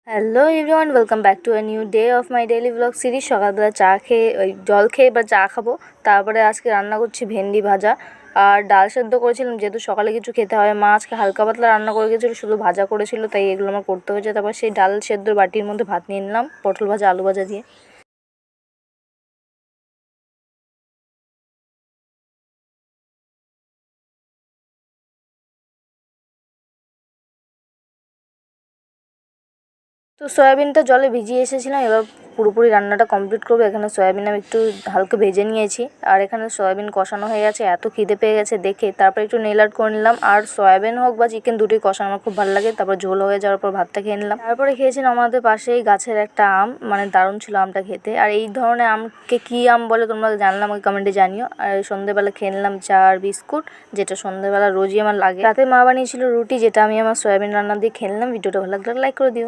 Hello everyone, welcome back to a new day of my daily blog series. সকালবেলা চা খেয়ে জল খেয়ে এবার চা খাবো। তারপরে আজকে রান্না করছি ভেন্ডি ভাজা আর ডাল সেদ্ধ করেছিলাম, যেহেতু সকালে কিছু খেতে হয়। মা আজকে হালকা পাতলা রান্না করে গেছিলো, শুধু ভাজা করেছিল, তাই এগুলো আমার করতে হয়েছে। তারপর সেই ডাল সেদ্ধর বাটির মধ্যে ভাত নিয়ে নিলাম পটল ভাজা আলু ভাজা দিয়ে। তো সয়াবিনটা জলে ভিজিয়ে এসেছিলাম, এবার পুরোপুরি রান্নাটা কমপ্লিট করবো। এখানে সয়াবিন আমি একটু হালকা ভেজে নিয়েছি আর এখানে সয়াবিন কষানো হয়ে গেছে। এত খিদে পেয়ে গেছে দেখে, তারপর একটু নেল আর্ট করে নিলাম। আর সয়াবিন হোক বা চিকেন, দুটোই কষানো আমার খুব ভালো লাগে। তারপর ঝোল হয়ে যাওয়ার পর ভাতটা খেয়ে নিলাম। তারপরে খেয়েছিলাম আমাদের পাশেই গাছের একটা আম, মানে দারুণ ছিল আমটা খেতে। আর এই ধরনের আমকে কী আম বলে তোমরা জানলাম, আমাকে কমেন্টে জানিও। আর সন্ধ্যেবেলা খেয়ে নিলাম চা আর বিস্কুট, যেটা সন্ধ্যেবেলা রোজই আমার লাগে। রাতে মা বানিয়েছিল রুটি, যেটা আমি আমার সয়াবিন রান্না দিয়ে খেয়ে নিলাম। ভিডিওটা ভালো লাগলে লাইক করে দিও।